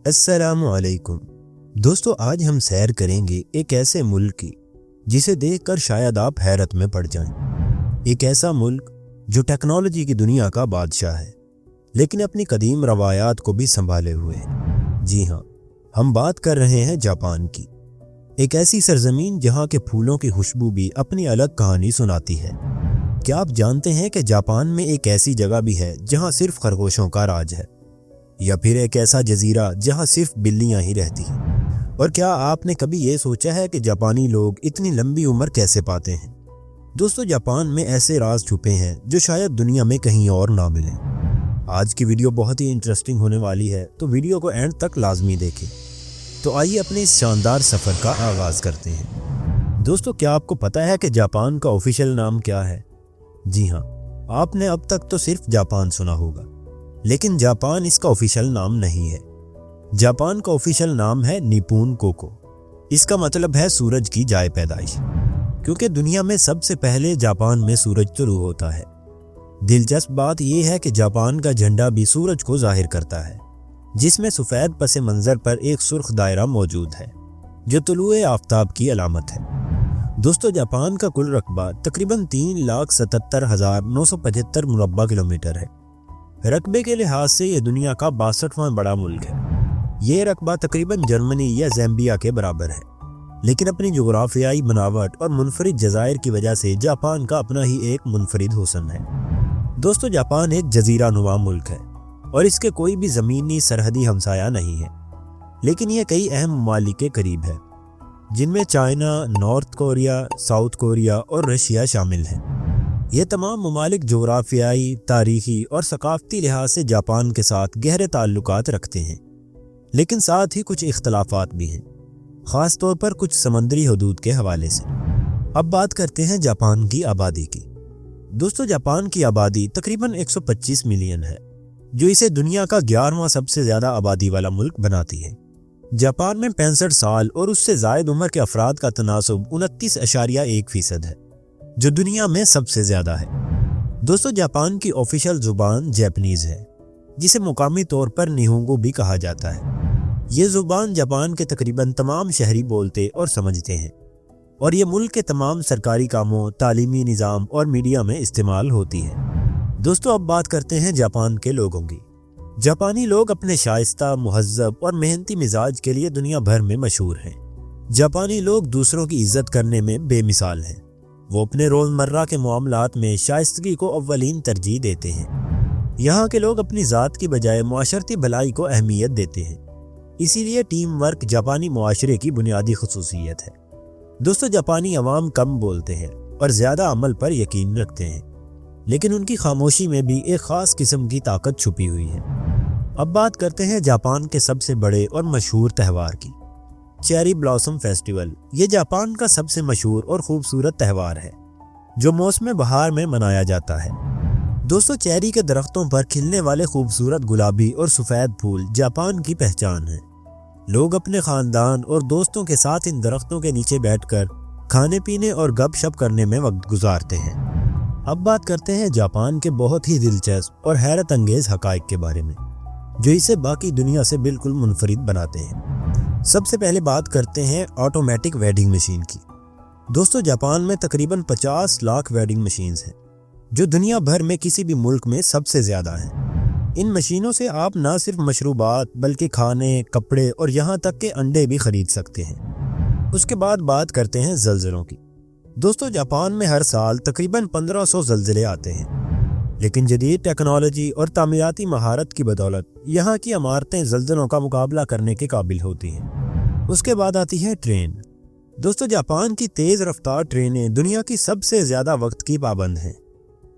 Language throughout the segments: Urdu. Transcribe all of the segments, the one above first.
السلام علیکم دوستو، آج ہم سیر کریں گے ایک ایسے ملک کی جسے دیکھ کر شاید آپ حیرت میں پڑ جائیں۔ ایک ایسا ملک جو ٹیکنالوجی کی دنیا کا بادشاہ ہے لیکن اپنی قدیم روایات کو بھی سنبھالے ہوئے ہے۔ جی ہاں، ہم بات کر رہے ہیں جاپان کی، ایک ایسی سرزمین جہاں کے پھولوں کی خوشبو بھی اپنی الگ کہانی سناتی ہے۔ کیا آپ جانتے ہیں کہ جاپان میں ایک ایسی جگہ بھی ہے جہاں صرف خرگوشوں کا راج ہے، یا پھر ایک ایسا جزیرہ جہاں صرف بلیاں ہی رہتی ہیں؟ اور کیا آپ نے کبھی یہ سوچا ہے کہ جاپانی لوگ اتنی لمبی عمر کیسے پاتے ہیں؟ دوستو، جاپان میں ایسے راز چھپے ہیں جو شاید دنیا میں کہیں اور نہ ملیں۔ آج کی ویڈیو بہت ہی انٹرسٹنگ ہونے والی ہے، تو ویڈیو کو اینڈ تک لازمی دیکھیں۔ تو آئیے اپنے اس شاندار سفر کا آغاز کرتے ہیں۔ دوستو، کیا آپ کو پتہ ہے کہ جاپان کا آفیشیل نام کیا ہے؟ جی ہاں، آپ نے اب تک تو صرف جاپان سنا ہوگا، لیکن جاپان اس کا آفیشیل نام نہیں ہے۔ جاپان کا آفیشیل نام ہے نیپون کوکو۔ اس کا مطلب ہے سورج کی جائے پیدائش، کیونکہ دنیا میں سب سے پہلے جاپان میں سورج طلوع ہوتا ہے۔ دلچسپ بات یہ ہے کہ جاپان کا جھنڈا بھی سورج کو ظاہر کرتا ہے، جس میں سفید پس منظر پر ایک سرخ دائرہ موجود ہے جو طلوع آفتاب کی علامت ہے۔ دوستو، جاپان کا کل رقبہ تقریباً 3,77,975 مربع کلومیٹر ہے۔ رقبے کے لحاظ سے یہ دنیا کا 62واں بڑا ملک ہے۔ یہ رقبہ تقریباً جرمنی یا زیمبیا کے برابر ہے، لیکن اپنی جغرافیائی بناوٹ اور منفرد جزائر کی وجہ سے جاپان کا اپنا ہی ایک منفرد حسن ہے۔ دوستو، جاپان ایک جزیرہ نما ملک ہے اور اس کے کوئی بھی زمینی سرحدی ہمسایہ نہیں ہے، لیکن یہ کئی اہم ممالک کے قریب ہے، جن میں China, north Korea, south Korea اور رشیا شامل ہیں۔ یہ تمام ممالک جغرافیائی، تاریخی اور ثقافتی لحاظ سے جاپان کے ساتھ گہرے تعلقات رکھتے ہیں، لیکن ساتھ ہی کچھ اختلافات بھی ہیں، خاص طور پر کچھ سمندری حدود کے حوالے سے۔ اب بات کرتے ہیں جاپان کی آبادی کی۔ دوستو، جاپان کی آبادی تقریباً 125 ملین ہے، جو اسے دنیا کا 11واں سب سے زیادہ آبادی والا ملک بناتی ہے۔ جاپان میں 65 سال اور اس سے زائد عمر کے افراد کا تناسب 29.1% ہے، جو دنیا میں سب سے زیادہ ہے۔ دوستو، جاپان کی آفیشیل زبان جاپنیز ہے، جسے مقامی طور پر نیہونگو بھی کہا جاتا ہے۔ یہ زبان جاپان کے تقریباً تمام شہری بولتے اور سمجھتے ہیں، اور یہ ملک کے تمام سرکاری کاموں، تعلیمی نظام اور میڈیا میں استعمال ہوتی ہے۔ دوستو، اب بات کرتے ہیں جاپان کے لوگوں کی۔ جاپانی لوگ اپنے شائستہ، مہذب اور محنتی مزاج کے لیے دنیا بھر میں مشہور ہیں۔ جاپانی لوگ دوسروں کی عزت کرنے میں بے مثال ہیں۔ وہ اپنے روزمرہ کے معاملات میں شائستگی کو اولین ترجیح دیتے ہیں۔ یہاں کے لوگ اپنی ذات کی بجائے معاشرتی بھلائی کو اہمیت دیتے ہیں، اسی لیے ٹیم ورک جاپانی معاشرے کی بنیادی خصوصیت ہے۔ دوستو، جاپانی عوام کم بولتے ہیں اور زیادہ عمل پر یقین رکھتے ہیں، لیکن ان کی خاموشی میں بھی ایک خاص قسم کی طاقت چھپی ہوئی ہے۔ اب بات کرتے ہیں جاپان کے سب سے بڑے اور مشہور تہوار کی۔ چیری بلاسم فیسٹیول یہ جاپان کا سب سے مشہور اور خوبصورت تہوار ہے، جو موسم بہار میں منایا جاتا ہے۔ دوستو، چیری کے درختوں پر کھلنے والے خوبصورت گلابی اور سفید پھول جاپان کی پہچان ہیں۔ لوگ اپنے خاندان اور دوستوں کے ساتھ ان درختوں کے نیچے بیٹھ کر کھانے پینے اور گپ شپ کرنے میں وقت گزارتے ہیں۔ اب بات کرتے ہیں جاپان کے بہت ہی دلچسپ اور حیرت انگیز حقائق کے بارے میں، جو اسے باقی دنیا سے بالکل منفرد بناتے ہیں۔ سب سے پہلے بات کرتے ہیں آٹومیٹک ویڈنگ مشین کی۔ دوستو، جاپان میں تقریباً 50 لاکھ ویڈنگ مشینز ہیں، جو دنیا بھر میں کسی بھی ملک میں سب سے زیادہ ہیں۔ ان مشینوں سے آپ نہ صرف مشروبات بلکہ کھانے، کپڑے اور یہاں تک کہ انڈے بھی خرید سکتے ہیں۔ اس کے بعد بات کرتے ہیں زلزلوں کی۔ دوستو، جاپان میں ہر سال تقریباً 1500 زلزلے آتے ہیں، لیکن جدید ٹیکنالوجی اور تعمیراتی مہارت کی بدولت یہاں کی عمارتیں زلزلوں کا مقابلہ کرنے کے قابل ہوتی ہیں۔ اس کے بعد آتی ہے ٹرین۔ دوستو، جاپان کی تیز رفتار ٹرینیں دنیا کی سب سے زیادہ وقت کی پابند ہیں۔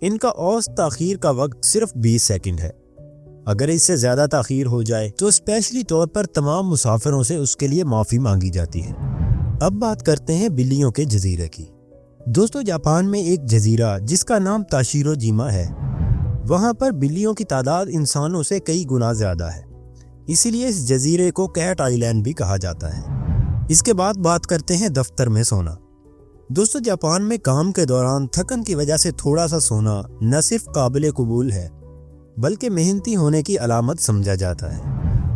ان کا اوسط تاخیر کا وقت صرف 20 سیکنڈ ہے۔ اگر اس سے زیادہ تاخیر ہو جائے تو اسپیشلی طور پر تمام مسافروں سے اس کے لیے معافی مانگی جاتی ہے۔ اب بات کرتے ہیں بلیوں کے جزیرے کی۔ دوستو، جاپان میں ایک جزیرہ جس کا نام تاشیرو جیما ہے، وہاں پر بلیوں کی تعداد انسانوں سے کئی گنا زیادہ ہے، اسی لیے اس جزیرے کو کیٹ آئی لینڈ بھی کہا جاتا ہے۔ اس کے بعد بات کرتے ہیں دفتر میں سونا۔ دوستو، جاپان میں کام کے دوران تھکن کی وجہ سے تھوڑا سا سونا نہ صرف قابل قبول ہے بلکہ محنتی ہونے کی علامت سمجھا جاتا ہے۔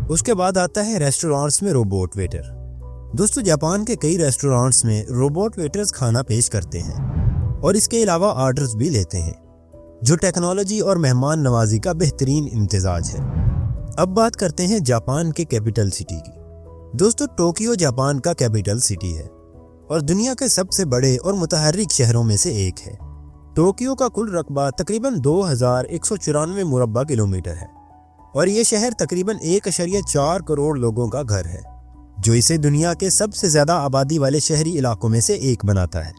اس کے بعد آتا ہے ریسٹورانٹس میں روبوٹ ویٹر۔ دوستو جاپان کے کئی ریسٹورانٹس میں روبوٹ ویٹرز کھانا پیش کرتے ہیں اور اس کے علاوہ آرڈرز بھی لیتے ہیں، جو ٹیکنالوجی اور مہمان نوازی کا بہترین امتزاج ہے۔ اب بات کرتے ہیں جاپان کے کیپٹل سٹی کی۔ دوستو ٹوکیو جاپان کا کیپٹل سٹی ہے اور دنیا کے سب سے بڑے اور متحرک شہروں میں سے ایک ہے۔ ٹوکیو کا کل رقبہ تقریباً 2194 مربع کلومیٹر ہے اور یہ شہر تقریباً 1.4 کروڑ لوگوں کا گھر ہے، جو اسے دنیا کے سب سے زیادہ آبادی والے شہری علاقوں میں سے ایک بناتا ہے۔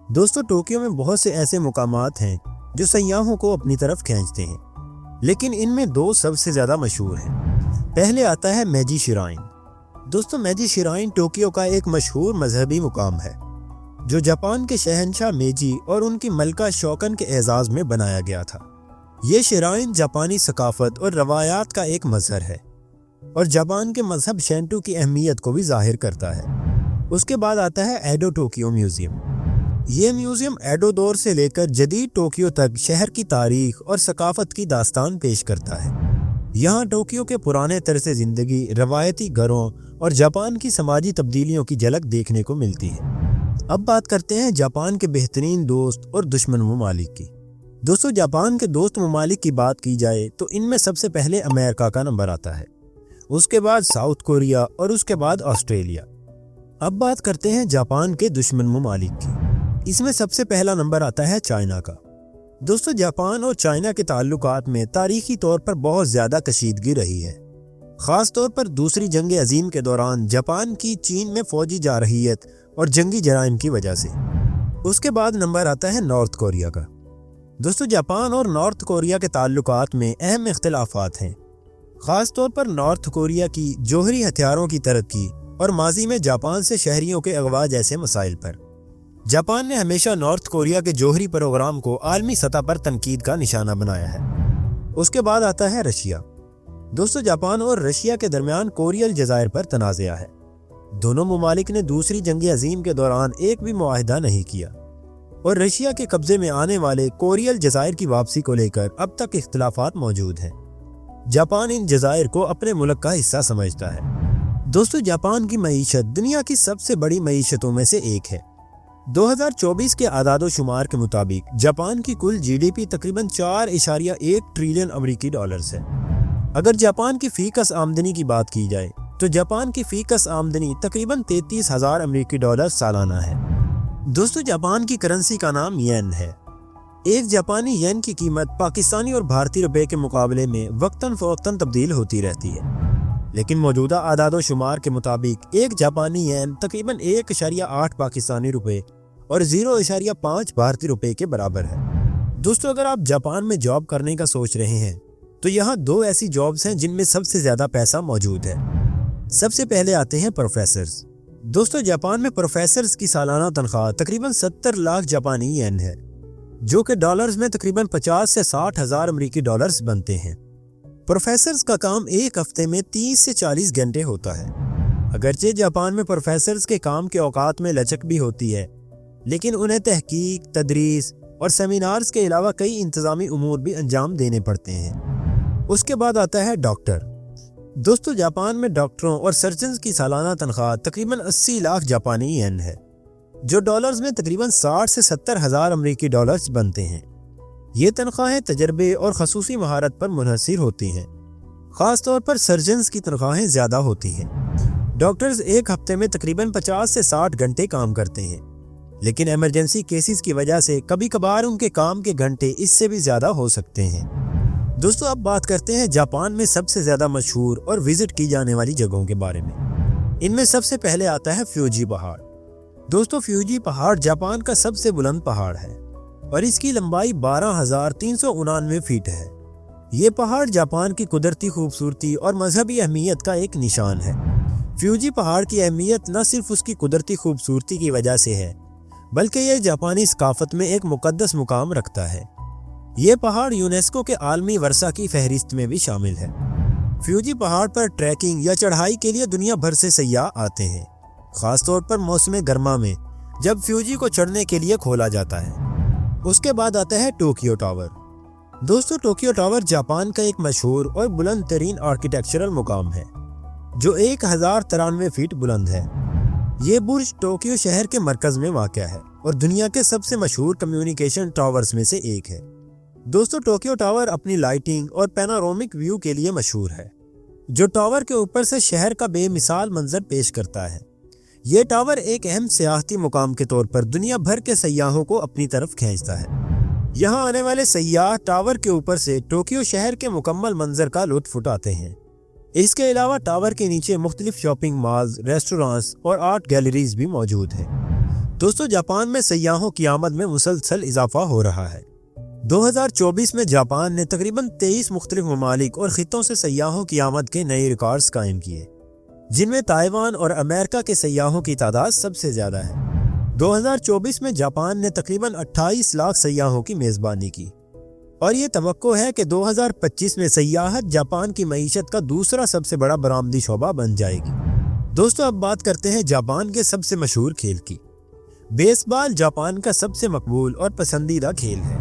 دوستو ٹوکیو میں بہت سے ایسے مقامات ہیں جو سیاحوں کو اپنی طرف کھینچتے ہیں، لیکن ان میں 2 سب سے زیادہ مشہور ہیں۔ پہلے آتا ہے میجی شرائن۔ دوستو میجی شرائن ٹوکیو کا ایک مشہور مذہبی مقام ہے جو جاپان کے شہنشاہ میجی اور ان کی ملکہ شوکن کے اعزاز میں بنایا گیا تھا۔ یہ شرائن جاپانی ثقافت اور روایات کا ایک مظہر ہے اور جاپان کے مذہب شینٹو کی اہمیت کو بھی ظاہر کرتا ہے۔ اس کے بعد آتا ہے ایڈو ٹوکیو میوزیم۔ یہ میوزیم ایڈو دور سے لے کر جدید ٹوکیو تک شہر کی تاریخ اور ثقافت کی داستان پیش کرتا ہے۔ یہاں ٹوکیو کے پرانے طرز زندگی، روایتی گھروں اور جاپان کی سماجی تبدیلیوں کی جھلک دیکھنے کو ملتی ہے۔ اب بات کرتے ہیں جاپان کے بہترین دوست اور دشمن ممالک کی۔ دوستو جاپان کے دوست ممالک کی بات کی جائے تو ان میں سب سے پہلے امریکہ کا نمبر آتا ہے، اس کے بعد ساؤتھ کوریا اور اس کے بعد آسٹریلیا۔ اب بات کرتے ہیں جاپان کے دشمن ممالک کی۔ اس میں سب سے پہلا نمبر آتا ہے چائنا کا۔ دوستو جاپان اور چائنا کے تعلقات میں تاریخی طور پر بہت زیادہ کشیدگی رہی ہے، خاص طور پر دوسری جنگ عظیم کے دوران جاپان کی چین میں فوجی جارحیت اور جنگی جرائم کی وجہ سے۔ اس کے بعد نمبر آتا ہے نارتھ کوریا کا۔ دوستو جاپان اور نارتھ کوریا کے تعلقات میں اہم اختلافات ہیں، خاص طور پر نارتھ کوریا کی جوہری ہتھیاروں کی ترقی اور ماضی میں جاپان سے شہریوں کے اغوا جیسے مسائل پر۔ جاپان نے ہمیشہ نارتھ کوریا کے جوہری پروگرام کو عالمی سطح پر تنقید کا نشانہ بنایا ہے۔ اس کے بعد آتا ہے رشیا۔ دوستو جاپان اور رشیا کے درمیان کوریل جزائر پر تنازعہ ہے۔ دونوں ممالک نے دوسری جنگ عظیم کے دوران ایک بھی معاہدہ نہیں کیا اور رشیا کے قبضے میں آنے والے کوریل جزائر کی واپسی کو لے کر اب تک اختلافات موجود ہیں۔ جاپان ان جزائر کو اپنے ملک کا حصہ سمجھتا ہے۔ دوستو جاپان کی معیشت دنیا کی سب سے بڑی معیشتوں میں سے ایک ہے۔ 2024 کے اعداد و شمار کے مطابق جاپان کی کل جی ڈی پی تقریباً 4.1 ٹریلین امریکی ڈالرز ہے۔ اگر جاپان کی فی کس آمدنی کی بات کی جائے تو جاپان کی فی کس آمدنی تقریباً 33,000 امریکی ڈالر سالانہ ہے۔ دوستو جاپان کی کرنسی کا نام ین ہے۔ ایک جاپانی ین کی قیمت پاکستانی اور بھارتی روپے کے مقابلے میں وقتاً فوقتاً تبدیل ہوتی رہتی ہے، لیکن موجودہ اعداد و شمار کے مطابق ایک جاپانی ین تقریباً 1.8 پاکستانی روپے اور 0.5 بھارتی روپے کے برابر ہے۔ دوستو اگر آپ جاپان میں جاب کرنے کا سوچ رہے ہیں تو یہاں 2 ایسی جابز ہیں جن میں سب سے زیادہ پیسہ موجود ہے۔ سب سے پہلے آتے ہیں پروفیسرز۔ دوستو جاپان میں پروفیسرز کی سالانہ تنخواہ تقریباً 70 لاکھ جاپانی ین ہے، جو کہ ڈالرز میں تقریباً 50 سے 60 ہزار امریکی ڈالرز بنتے ہیں۔ پروفیسرز کا کام ایک ہفتے میں 30 سے 40 گھنٹے ہوتا ہے۔ اگرچہ جاپان میں پروفیسرز کے کام کے اوقات میں لچک بھی ہوتی ہے، لیکن انہیں تحقیق، تدریس اور سیمینارز کے علاوہ کئی انتظامی امور بھی انجام دینے پڑتے ہیں۔ اس کے بعد آتا ہے ڈاکٹر۔ دوستو جاپان میں ڈاکٹروں اور سرجنز کی سالانہ تنخواہ تقریباً 80 لاکھ جاپانی ین ہے، جو ڈالرز میں تقریباً 60 سے 70 ہزار امریکی ڈالرز بنتے ہیں۔ یہ تنخواہیں تجربے اور خصوصی مہارت پر منحصر ہوتی ہیں، خاص طور پر سرجنز کی تنخواہیں زیادہ ہوتی ہیں۔ ڈاکٹرز ایک ہفتے میں تقریباً 50 سے 60 گھنٹے کام کرتے ہیں، لیکن ایمرجنسی کیسز کی وجہ سے کبھی کبھار ان کے کام کے گھنٹے اس سے بھی زیادہ ہو سکتے ہیں۔ دوستو اب بات کرتے ہیں جاپان میں سب سے زیادہ مشہور اور وزٹ کی جانے والی جگہوں کے بارے میں۔ ان میں سب سے پہلے آتا ہے فیوجی پہاڑ۔ دوستو فیوجی پہاڑ جاپان کا سب سے بلند پہاڑ ہے اور اس کی لمبائی 12,399 فیٹ ہے۔ یہ پہاڑ جاپان کی قدرتی خوبصورتی اور مذہبی اہمیت کا ایک نشان ہے۔ فیوجی پہاڑ کی اہمیت نہ صرف اس کی قدرتی خوبصورتی کی وجہ سے ہے، بلکہ یہ جاپانی ثقافت میں ایک مقدس مقام رکھتا ہے۔ یہ پہاڑ یونیسکو کے عالمی ورثہ کی فہرست میں بھی شامل ہے۔ فیوجی پہاڑ پر ٹریکنگ یا چڑھائی کے لیے دنیا بھر سے سیاح آتے ہیں، خاص طور پر موسم گرما میں جب فیوجی کو چڑھنے کے لیے کھولا جاتا ہے۔ اس کے بعد آتا ہے ٹوکیو ٹاور۔ دوستو ٹوکیو ٹاور جاپان کا ایک مشہور اور بلند ترین آرکیٹیکچرل مقام ہے۔ جو 1093 فیٹ بلند ہے۔ یہ برج ٹوکیو شہر کے مرکز میں واقع ہے اور دنیا کے سب سے مشہور کمیونیکیشن ٹاورز میں سے ایک ہے۔ دوستو، ٹوکیو ٹاور اپنی لائٹنگ اور پینارومک ویو کے لیے مشہور ہے، جو ٹاور کے اوپر سے شہر کا بے مثال منظر پیش کرتا ہے۔ یہ ٹاور ایک اہم سیاحتی مقام کے طور پر دنیا بھر کے سیاحوں کو اپنی طرف کھینچتا ہے۔ یہاں آنے والے سیاح ٹاور کے اوپر سے ٹوکیو شہر کے مکمل منظر کا لطف اٹھاتے ہیں۔ اس کے علاوہ ٹاور کے نیچے مختلف شاپنگ مالز، ریسٹورانٹس اور آرٹ گیلریز بھی موجود ہیں۔ دوستو، جاپان میں سیاحوں کی آمد میں مسلسل اضافہ ہو رہا ہے۔ 2024 میں جاپان نے تقریباً 23 مختلف ممالک اور خطوں سے سیاحوں کی آمد کے نئے ریکارڈز قائم کیے، جن میں تائیوان اور امریکہ کے سیاحوں کی تعداد سب سے زیادہ ہے۔ 2024 میں جاپان نے تقریباً 28 لاکھ سیاحوں کی میزبانی کی، اور یہ توقع ہے کہ 2025 میں سیاحت جاپان کی معیشت کا دوسرا سب سے بڑا برآمدی شعبہ بن جائے گی۔ دوستو، اب بات کرتے ہیں جاپان کے سب سے مشہور کھیل کی۔ بیس بال جاپان کا سب سے مقبول اور پسندیدہ کھیل ہے۔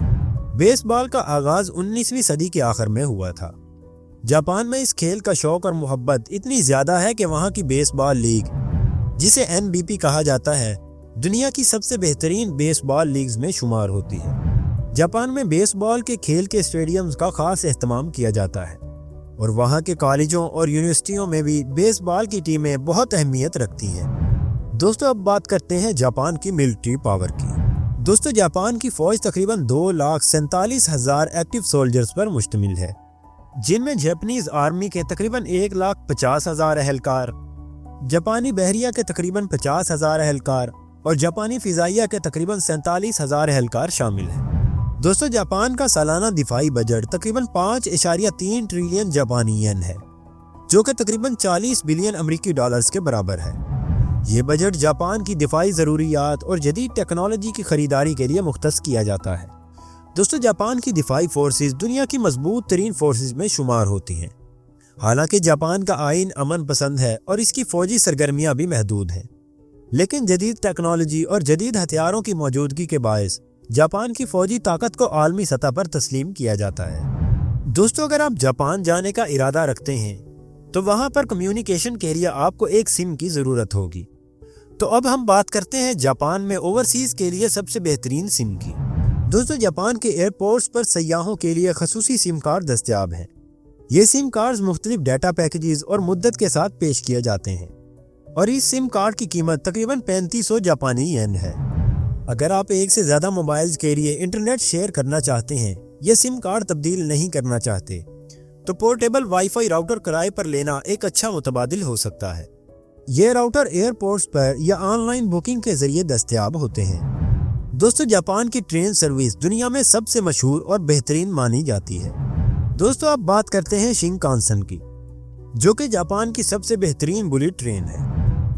بیس بال کا آغاز 19ویں صدی کے آخر میں ہوا تھا۔ جاپان میں اس کھیل کا شوق اور محبت اتنی زیادہ ہے کہ وہاں کی بیس بال لیگ، جسے NBA کہا جاتا ہے، دنیا کی سب سے بہترین بیس بال لیگز میں شمار ہوتی ہے۔ جاپان میں بیس بال کے کھیل کے اسٹیڈیمز کا خاص اہتمام کیا جاتا ہے، اور وہاں کے کالجوں اور یونیورسٹیوں میں بھی بیس بال کی ٹیمیں بہت اہمیت رکھتی ہیں۔ دوستو، اب بات کرتے ہیں جاپان کی ملٹری پاور کی۔ دوستو، جاپان کی فوج تقریباً 2,47,000 ایکٹیو سولجرز پر مشتمل ہے، جن میں جاپنیز آرمی کے تقریباً 1,50,000 اہلکار، جاپانی بحریہ کے تقریباً 50,000 اہلکار اور جاپانی فضائیہ کے تقریباً 47,000 اہلکار شامل ہیں۔ دوستو، جاپان کا سالانہ دفاعی بجٹ تقریباً 5.3 ٹریلین جاپانی ین ہے، جو کہ تقریباً 40 بلین امریکی ڈالرز کے برابر ہے۔ یہ بجٹ جاپان کی دفاعی ضروریات اور جدید ٹیکنالوجی کی خریداری کے لیے مختص کیا جاتا ہے۔ دوستو، جاپان کی دفاعی فورسز دنیا کی مضبوط ترین فورسز میں شمار ہوتی ہیں۔ حالانکہ جاپان کا آئین امن پسند ہے اور اس کی فوجی سرگرمیاں بھی محدود ہیں، لیکن جدید ٹیکنالوجی اور جدید ہتھیاروں کی موجودگی کے باعث جاپان کی فوجی طاقت کو عالمی سطح پر تسلیم کیا جاتا ہے۔ دوستو، اگر آپ جاپان جانے کا ارادہ رکھتے ہیں تو وہاں پر کمیونیکیشن کے لیے آپ کو ایک سم کی ضرورت ہوگی۔ تو اب ہم بات کرتے ہیں جاپان میں اوورسیز کے لیے سب سے بہترین سم کی۔ دوستو، جاپان کے ایئرپورٹس پر سیاحوں کے لیے خصوصی سم کارڈ دستیاب ہیں۔ یہ سم کارڈز مختلف ڈیٹا پیکیجز اور مدت کے ساتھ پیش کیے جاتے ہیں، اور اس سم کارڈ کی قیمت تقریباً 3500 جاپانی ین ہے۔ اگر آپ ایک سے زیادہ موبائلز کے لیے انٹرنیٹ شیئر کرنا چاہتے ہیں یا سم کارڈ تبدیل نہیں کرنا چاہتے، تو پورٹیبل وائی فائی راؤٹر کرائے پر لینا ایک اچھا متبادل ہو سکتا ہے۔ یہ راؤٹر ایئرپورٹس پر یا آن لائن بکنگ کے ذریعے دستیاب ہوتے ہیں۔ دوستو، جاپان کی ٹرین سروس دنیا میں سب سے مشہور اور بہترین مانی جاتی ہے۔ دوستو، اب بات کرتے ہیں شنکانسن کی، جو کہ جاپان کی سب سے بہترین بلٹ ٹرین ہے۔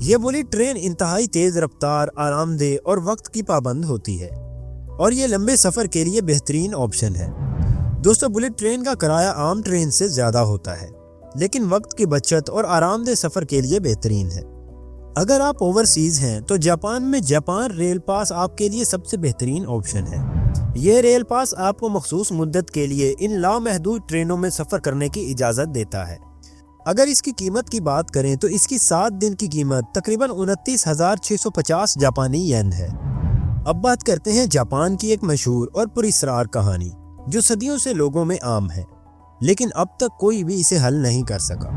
یہ بلٹ ٹرین انتہائی تیز رفتار، آرام دہ اور وقت کی پابند ہوتی ہے، اور یہ لمبے سفر کے لیے بہترین آپشن ہے۔ دوستو، بلٹ ٹرین کا کرایہ عام ٹرین سے زیادہ ہوتا ہے، لیکن وقت کی بچت اور آرام دہ سفر کے لیے بہترین ہے۔ اگر آپ اوورسیز ہیں تو جاپان میں جاپان ریل پاس آپ کے لیے سب سے بہترین آپشن ہے۔ یہ ریل پاس آپ کو مخصوص مدت کے لیے ان لامحدود ٹرینوں میں سفر کرنے کی اجازت دیتا ہے۔ اگر اس کی قیمت کی بات کریں تو اس کی 7 دن کی قیمت تقریباً 29,650 جاپانی ین ہے۔ اب بات کرتے ہیں جاپان کی ایک مشہور اور پراسرار کہانی، جو صدیوں سے لوگوں میں عام ہے، لیکن اب تک کوئی بھی اسے حل نہیں کر سکا۔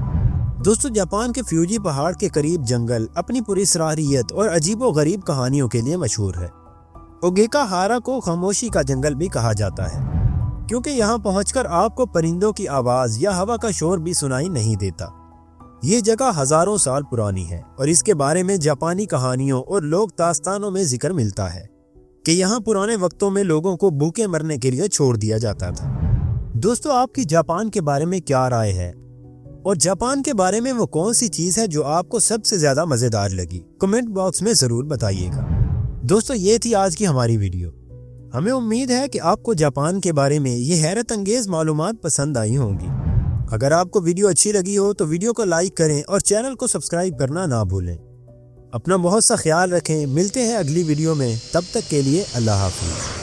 دوستو، جاپان کے فیوجی پہاڑ کے قریب جنگل اپنی پراسراریت اور عجیب و غریب کہانیوں کے لیے مشہور ہے۔ اوگیکا ہارا کو خاموشی کا جنگل بھی کہا جاتا ہے، کیونکہ یہاں پہنچ کر آپ کو پرندوں کی آواز یا ہوا کا شور بھی سنائی نہیں دیتا۔ یہ جگہ ہزاروں سال پرانی ہے، اور اس کے بارے میں جاپانی کہانیوں اور لوک داستانوں میں ذکر ملتا ہے کہ یہاں پرانے وقتوں میں لوگوں کو بھوکے مرنے کے لیے چھوڑ دیا جاتا تھا۔ دوستو، آپ کی جاپان کے بارے میں کیا رائے ہے؟ اور جاپان کے بارے میں وہ کون سی چیز ہے جو آپ کو سب سے زیادہ مزیدار لگی؟ کمنٹ باکس میں ضرور بتائیے گا۔ دوستو، یہ تھی آج کی ہماری ویڈیو۔ ہمیں امید ہے کہ آپ کو جاپان کے بارے میں یہ حیرت انگیز معلومات پسند آئی ہوں گی۔ اگر آپ کو ویڈیو اچھی لگی ہو تو ویڈیو کو لائک کریں اور چینل کو سبسکرائب کرنا نہ بھولیں۔ اپنا بہت سا خیال رکھیں، ملتے ہیں اگلی ویڈیو میں، تب تک کے لیے اللہ حافظ۔